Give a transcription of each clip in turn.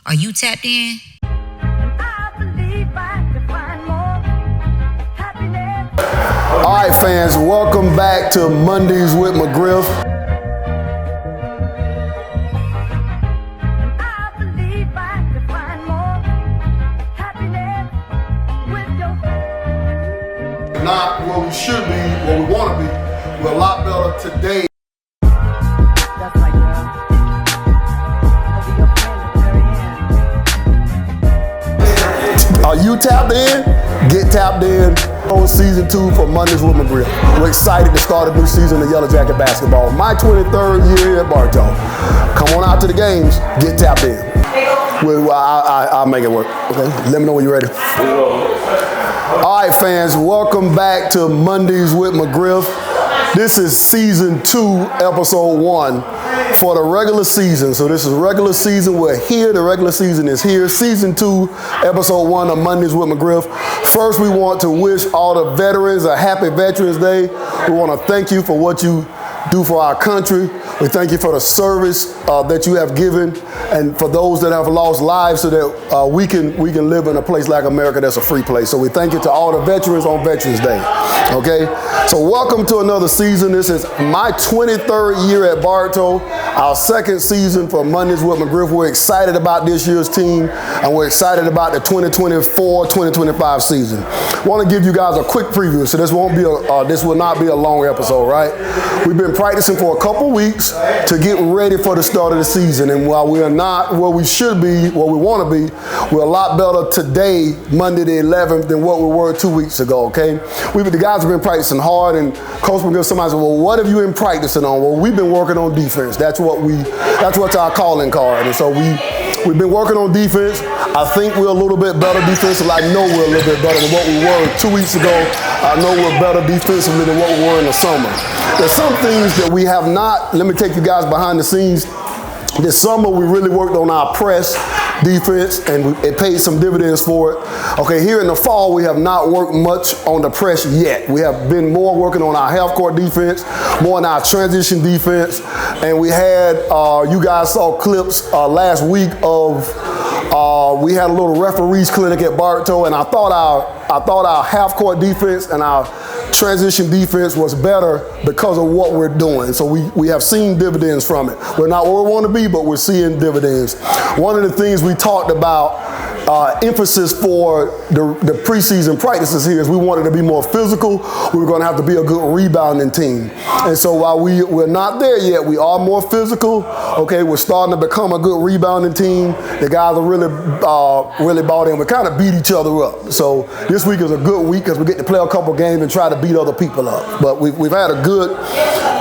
Are you tapped in? All right, fans, welcome back to Mondays with McGriff. Not where we should be, where we want to be. We're a lot better today. Are you tapped in? Get tapped in on season 2 for Mondays with McGriff. We're excited to start a new season of Yellow Jacket basketball. My 23rd year here at Bartow. Come on out to the games. Get tapped in. I'll make it work. Okay. Let me know when you're ready. All right, fans. Welcome back to Mondays with McGriff. This is season 2, episode 1 for the regular season. So this is regular season. We're here. The regular season is here. Season 2, episode 1 of Mondays with McGriff. First, we want to wish all the veterans a happy Veterans Day. We want to thank you for what you do for our country. We thank you for the service that you have given, and for those that have lost lives, so that we can live in a place like America that's a free place. So we thank you to all the veterans on Veterans Day. Okay, so welcome to another season. This is my 23rd year at Bartow, our second season for Mondays with McGriff. We're excited about this year's team, and we're excited about the 2024-2025 season. I want to give you guys a quick preview, so this will not be a long episode, right? We've been practicing for a couple weeks to get ready for the start of the season, and while we are not where we should be, where we want to be, we're a lot better today, Monday the 11th, than what we were 2 weeks ago. Okay, the guys have been practicing hard, and Coach McGriff, somebody said, "Well, what have you been practicing on?" Well, we've been working on defense. That's what's our calling card, and so we've been working on defense. I think we're a little bit better defensively. I know we're a little bit better than what we were 2 weeks ago. I know we're better defensively than what we were in the summer. There's some things that we have not. Let me take you guys behind the scenes. This summer, we really worked on our press defense, and it paid some dividends for it. Okay, here in the fall, we have not worked much on the press yet. We have been more working on our half-court defense, more on our transition defense, and we had, you guys saw clips last week of, we had a little referees clinic at Bartow, and I thought our half-court defense and our transition defense was better because of what we're doing. So we have seen dividends from it. We're not where we want to be, but we're seeing dividends. One of the things we talked about, emphasis for the preseason practices here, is we wanted to be more physical. We were going to have to be a good rebounding team. And so while we're not there yet, we are more physical. Okay, we're starting to become a good rebounding team. The guys are really bought in. We kind of beat each other up. So this week is a good week because we get to play a couple games and try to beat other people up. But we've had a good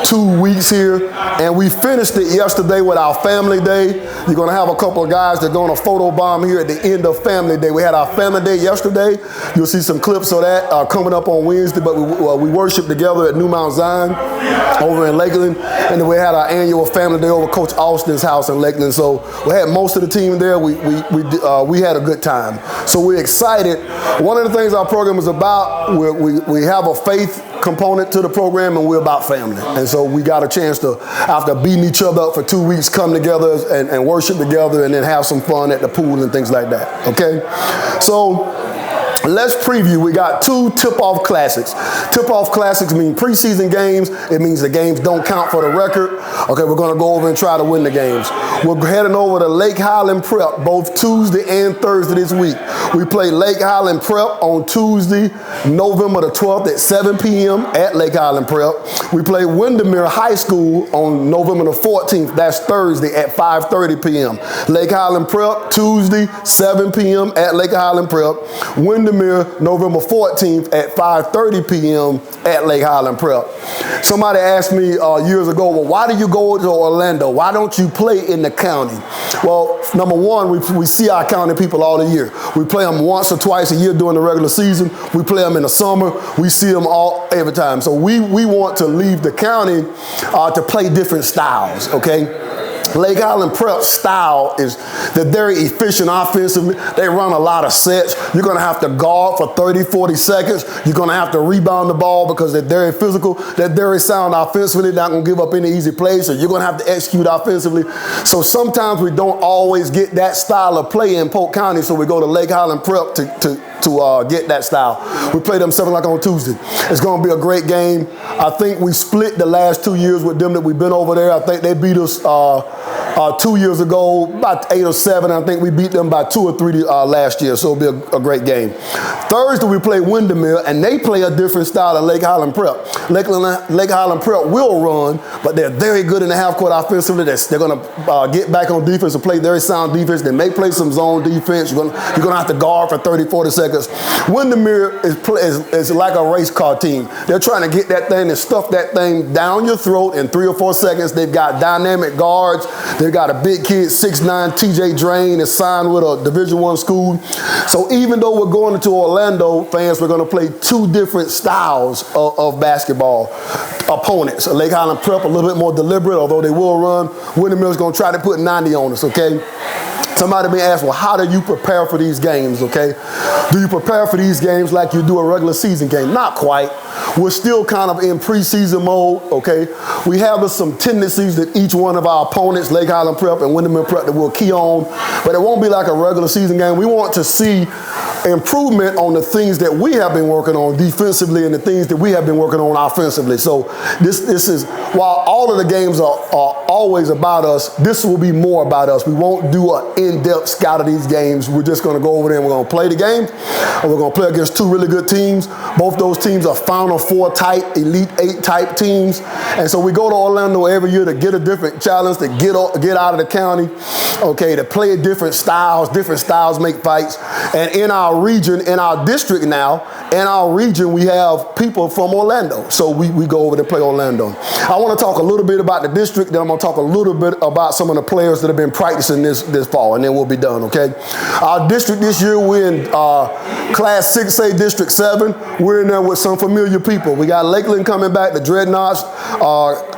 2 weeks here, and we finished it yesterday with our family day. You're going to have a couple of guys that are going to photobomb here at the end of family day. We had our family day yesterday. You'll see some clips of that coming up on Wednesday, but we worshiped together at New Mount Zion over in Lakeland, and then we had our annual family day over Coach Austin's house in Lakeland. So we had most of the team there. We had a good time. So we're excited. One of the things our program is about, we have a faith component to the program, and we're about family. And so we got a chance to, after beating each other up for 2 weeks, come together and worship together, and then have some fun at the pool and things like that. Okay, so let's preview. We got 2 tip-off classics. Tip-off classics mean preseason games. It means the games don't count for the record. Okay, we're going to go over and try to win the games. We're heading over to Lake Highland Prep both Tuesday and Thursday this week. We play Lake Highland Prep on Tuesday, November the 12th at 7 p.m. at Lake Highland Prep. We play Windermere High School on November the 14th. That's Thursday at 5:30 p.m. Lake Highland Prep, Tuesday, 7 p.m. at Lake Highland Prep. Windermere, November 14th at 5:30 p.m. at Lake Highland Prep. Somebody asked me years ago, well, why do you go to Orlando? Why don't you play in the county? Well, number one, we see our county people all the year. We play them once or twice a year during the regular season. We play them in the summer. We see them every time. So we want to leave the county to play different styles, okay? Lake Highland Prep style is they're very efficient offensively. They run a lot of sets. You're going to have to guard for 30, 40 seconds. You're going to have to rebound the ball because they're very physical. They're very sound offensively. They're not going to give up any easy plays, so you're going to have to execute offensively. So sometimes we don't always get that style of play in Polk County, so we go to Lake Highland Prep to get that style. We play them 7 o'clock on Tuesday. It's going to be a great game. I think we split the last 2 years with them that we've been over there. I think they beat us 2 years ago, about 8 or 7. I think we beat them by 2 or 3 last year, so it'll be a great game. Thursday, we play Windermere, and they play a different style than Lake Highland Prep. Lake Highland Prep will run, but they're very good in the half court offensively. They're going to get back on defense and play very sound defense. They may play some zone defense. You're going to have to guard for 30, 40 seconds. Windermere is like a race car team. They're trying to get that thing and stuff that thing down your throat in 3 or 4 seconds. They've got dynamic guards. They've got a big kid, 6'9", TJ Drain, is signed with a Division I school. So even though we're going into Orlando, fans, we're going to play 2 different styles of basketball opponents. Lake Highland Prep a little bit more deliberate, although they will run. Windermere's going to try to put 90 on us, okay? Somebody may ask, well, how do you prepare for these games, okay? Do you prepare for these games like you do a regular season game? Not quite. We're still kind of in preseason mode, okay? We have some tendencies that each one of our opponents, Lake Highland Prep and Windermere Prep, that we'll key on, but it won't be like a regular season game. We want to see improvement on the things that we have been working on defensively and the things that we have been working on offensively. So this is, while all of the games are always about us, this will be more about us. We won't do an in-depth scout of these games. We're just going to go over there and we're going to play the game, and we're going to play against 2 really good teams. Both those teams are Final Four type, Elite 8 type teams. And so we go to Orlando every year to get a different challenge, to get out of the county, okay, to play different styles. Different styles make fights. And in our region, in our district now, in our region, we have people from Orlando. So we go over to play Orlando. I want to talk a little bit about the district, then I'm going to talk a little bit about some of the players that have been practicing this fall, and then we'll be done, okay? Our district this year, we're in Class 6A District 7. We're in there with some familiar people. We got Lakeland coming back, the Dreadnoughts.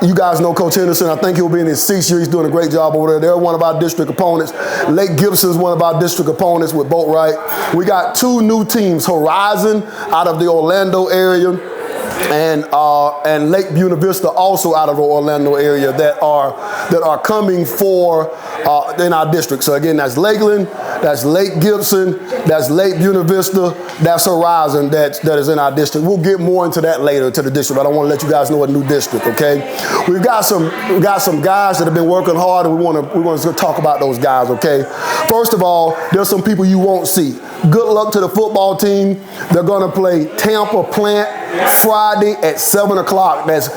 You guys know Coach Henderson. I think he'll be in his 6th year. He's doing a great job over there. They're one of our district opponents. Lake Gibson's one of our district opponents with Boatwright. We got 2 new teams, Horizon out of the Orlando area, and Lake Buena Vista also out of the Orlando area that are coming for in our district. So again, that's Lakeland, that's Lake Gibson, that's Lake Buena Vista, that's Horizon that is in our district. We'll get more into that later to the district. I don't want to let you guys know a new district, okay? We've got some guys that have been working hard, and we want to talk about those guys, okay? First of all, there's some people you won't see. Good luck to the football team. They're going to play Tampa Plant Friday at 7 o'clock. That's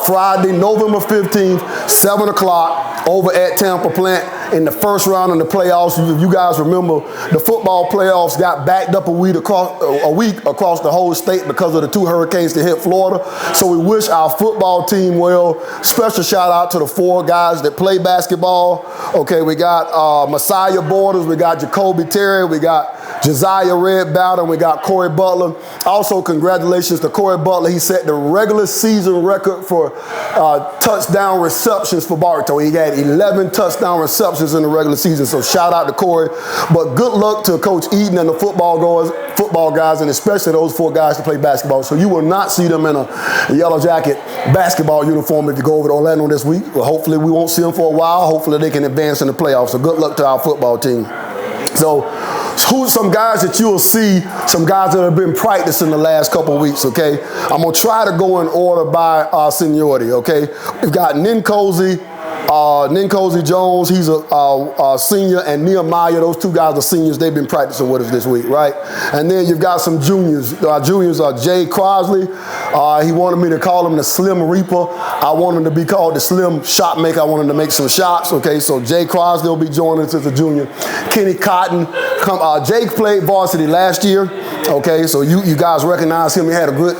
Friday, November 15th, 7 o'clock over at Tampa Plant in the first round of the playoffs. You guys remember the football playoffs got backed up a week across the whole state because of the 2 hurricanes that hit Florida. So we wish our football team well. Special shout out to the 4 guys that play basketball. Okay, we got Messiah Borders, we got Jacoby Terry, we got Josiah Red Bowden, we got Corey Butler. Also, congratulations to Corey Butler. He set the regular season record for touchdown receptions for Bartow. He had 11 touchdown receptions in the regular season, so shout out to Corey. But good luck to Coach Eden and the football guys, and especially those 4 guys that play basketball. So you will not see them in a yellow jacket basketball uniform if you go over to Orlando this week. Well, hopefully we won't see them for a while. Hopefully they can advance in the playoffs. So good luck to our football team. So who's some guys that you'll see, some guys that have been practicing the last couple of weeks, okay? I'm going to try to go in order by seniority, okay? We've got Ninkosi Jones, he's a senior, and Nehemiah, those 2 guys are seniors. They've been practicing with us this week, right? And then you've got some juniors. Juniors are Jay Crosley. He wanted me to call him the Slim Reaper. I want him to be called the Slim Shot Maker. I want him to make some shots, okay? So Jay Crosley will be joining us as a junior. Kenny Cotton. Jake played varsity last year, okay? So you guys recognize him. He had a good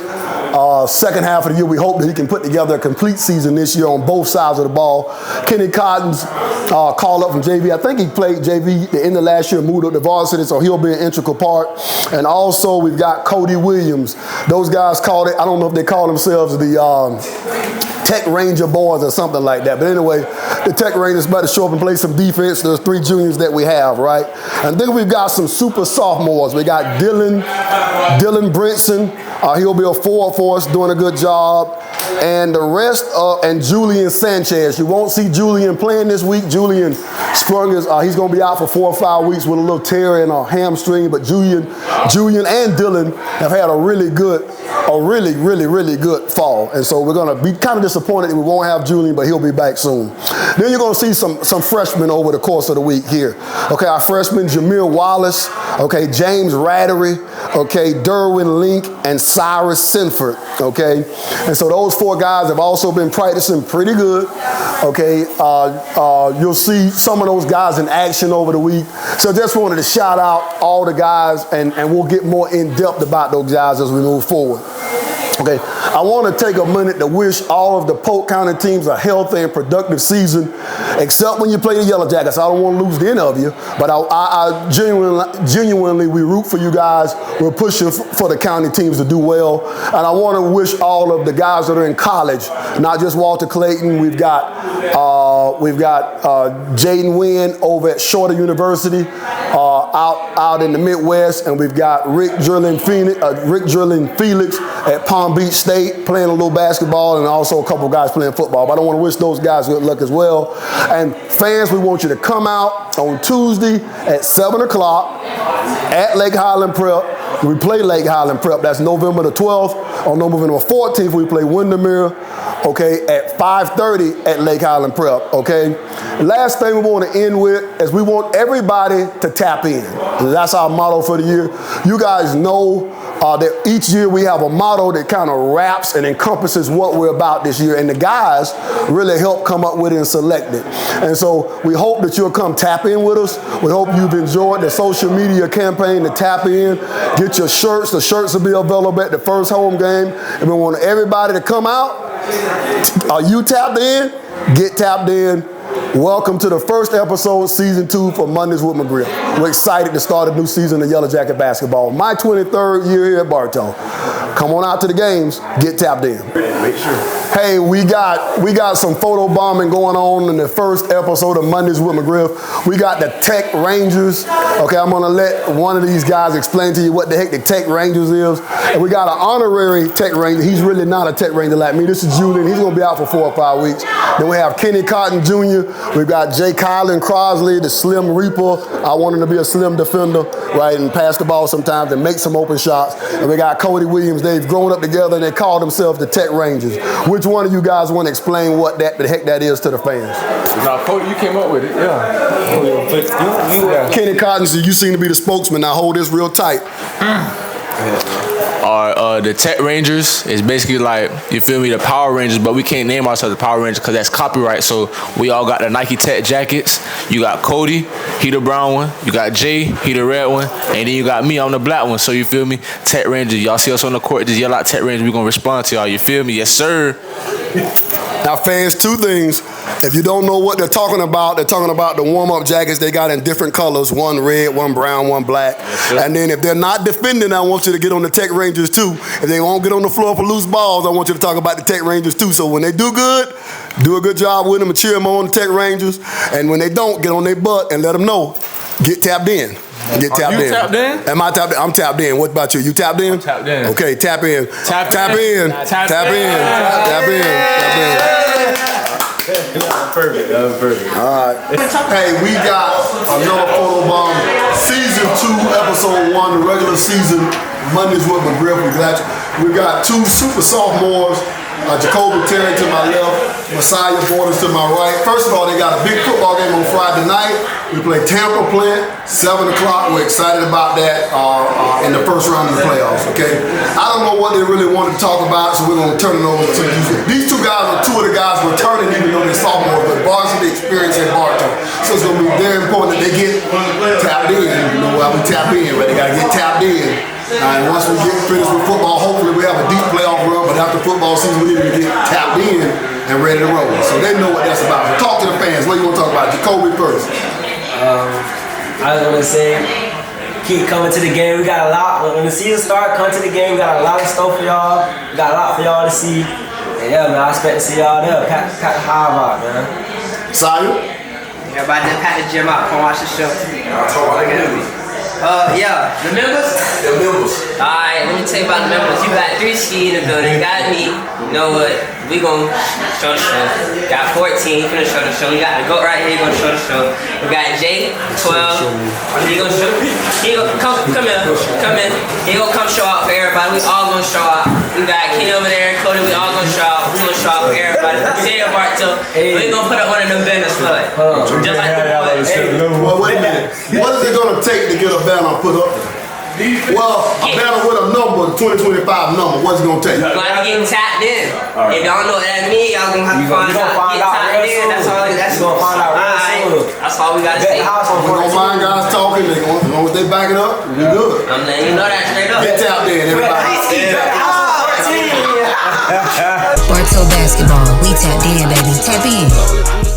second half of the year. We hope that he can put together a complete season this year on both sides of the ball. Kenny Cotton's called up from JV. I think he played JV the end of last year, moved up to varsity, so he'll be an integral part. And also we've got Cody Williams. Those guys called it, I don't know if they call themselves the Tech Ranger boys or something like that. But anyway, the Tech Rangers about to show up and play some defense. There's 3 juniors that we have, right? And then we've got some super sophomores. We got Dylan Brinson. He'll be a forward for us, doing a good job. And the rest, and Julian Sanchez. You won't see Julian playing this week. Julian sprung his, he's going to be out for 4 or 5 weeks with a little tear in a hamstring. But Julian and Dylan have had a really good fall. And so we're going to be kind of disappointed that we won't have Julian, but he'll be back soon. Then you're going to see some freshmen over the course of the week here. Okay, our freshmen, Jameer Wallace, okay, James Rattery, okay, Derwin Link, and Cyrus Sinford, okay? And so those 4 guys have also been practicing pretty good, okay? You'll see some of those guys in action over the week. So just wanted to shout out all the guys, and we'll get more in-depth about those guys as we move forward. Okay, I want to take a minute to wish all of the Polk County teams a healthy and productive season, except when you play the Yellow Jackets. I don't want to lose any of you, but I genuinely, we root for you guys. We're pushing for the county teams to do well. And I want to wish all of the guys that are in college, not just Walter Clayton. We've got Jaden Wynn over at Shorter University out in the Midwest, and we've got Rick Drilling Felix at Palm Beach State playing a little basketball, and also a couple guys playing football. But I don't want to wish those guys good luck as well. And fans, we want you to come out on Tuesday at 7 o'clock at Lake Highland Prep. We play Lake Highland Prep. That's November the 12th. On November 14th, we play Windermere, okay, at 5:30 at Lake Highland Prep, okay? Last thing we want to end with is we want everybody to tap in. That's our motto for the year. You guys know that each year we have a motto that kind of wraps and encompasses what we're about this year, and the guys really help come up with it and select it. And so we hope that you'll come tap in with us. We hope you've enjoyed the social media campaign to tap in. Get your shirts. The shirts will be available at the first home game, and we want everybody to come out. Are you tapped in? Get tapped in. Welcome to the first episode, season 2 for Mondays with McGriff. We're excited to start a new season of Yellow Jacket basketball. My 23rd year here at Bartow. Come on out to the games, get tapped in. Make sure. Hey, we got some photo bombing going on in the first episode of Mondays with McGriff. We got the Tech Rangers. Okay, I'm gonna let one of these guys explain to you what the heck the Tech Rangers is. And we got an honorary Tech Ranger. He's really not a Tech Ranger like me. This is Julian. He's gonna be out for 4 or 5 weeks. Then we have Kenny Cotton Jr. We've got Jay Kylan Crosley, the Slim Reaper. I want him to be a slim defender, right, and pass the ball sometimes and make some open shots. And we got Cody Williams. They've grown up together and they call themselves the Tech Rangers. Which one of you guys want to explain what the heck that is to the fans? No, Cody, you came up with it, yeah. Kenny Cotton, you seem to be the spokesman. Now hold this real tight. The Tech Rangers is basically like, you feel me, the Power Rangers, but we can't name ourselves the Power Rangers because that's copyright. So we all got the Nike Tech jackets. You got Cody, he the brown one. You got Jay, he the red one. And then you got me, I'm the black one. So you feel me? Tech Rangers, y'all see us on the court, just yell out Tech Rangers, we gonna respond to y'all. You feel me? Yes, sir. Now, fans, 2 things. If you don't know what they're talking about the warm-up jackets they got in different colors, one red, one brown, one black. And then if they're not defending, I want you to get on the Tech Rangers too. If they won't get on the floor for loose balls, I want you to talk about the Tech Rangers too. So when they do good, do a good job with them and cheer them on, the Tech Rangers. And when they don't, get on their butt and let them know. Get tapped in. Get tapped in. Tapped in? Am I tapped in? I'm tapped in. What about you? You tapped in? I'm tapped in. Okay, tap in. Tap in. Tap in. Tap in. Tap in. Tap in. Perfect. That was perfect. All right. Hey, we got another photo bomb. Season 2, episode 1, the regular season. Mondays with McGriff. We got 2 super sophomores. Jacoby Terry to my left, Messiah Borders to my right. First of all, they got a big football game on Friday night. We play Tampa Plant, 7 o'clock. We're excited about that in the first round of the playoffs, okay? I don't know what they really want to talk about, so we're going to turn it over to these 2 guys are 2 of the guys returning, even though they're sophomores, but varsity experience in Bartow. So it's going to be very important that they get tapped in. You know, we tap in, but they got to get tapped in. And once we get finished with football, hopefully we have a deep playoff run, but after football season, we need to get tapped in and ready to roll. So they know what that's about. So talk to the fans. What do you want to talk about? Jacoby first. I was going to say, keep coming to the game. We got a lot. When the season starts, come to the game. We got a lot of stuff for y'all. We got a lot for y'all to see. Yeah, man, I expect to see y'all there. Pack the hive out, man. Sire? Everybody just pack the gym out. Come watch the show. Yeah, the members? The members. Alright, let me tell you about the members. You got 3 ski in the building. You got me. You know what? We gon' show the show. Got 14, finna show the show. We got the GOAT right here, gonna show the show. We got Jay, 12. He gonna show. He gonna come here. Come in. He gonna come show out for everybody. We all gonna show out. We got Kenny over there, Cody. We all gonna show out. We gonna show out for everybody. Say your part too. We gonna put up one of them banners for it. Just like the boys. Well, wait a minute. What is it gonna take to get a banner put up? Well, a banner with a number, 2025 number, what's it gonna take? You gotta get tapped in. If y'all know what that means, y'all gonna have to find out. Get tapped in. That's all. That's gonna find out real soon. That's all we gotta say. We're gonna find guys talking, they back it up, we good. I'm letting you know that straight up. Get tapped in, everybody. Bartow Basketball, we tapped in, baby. Tap in.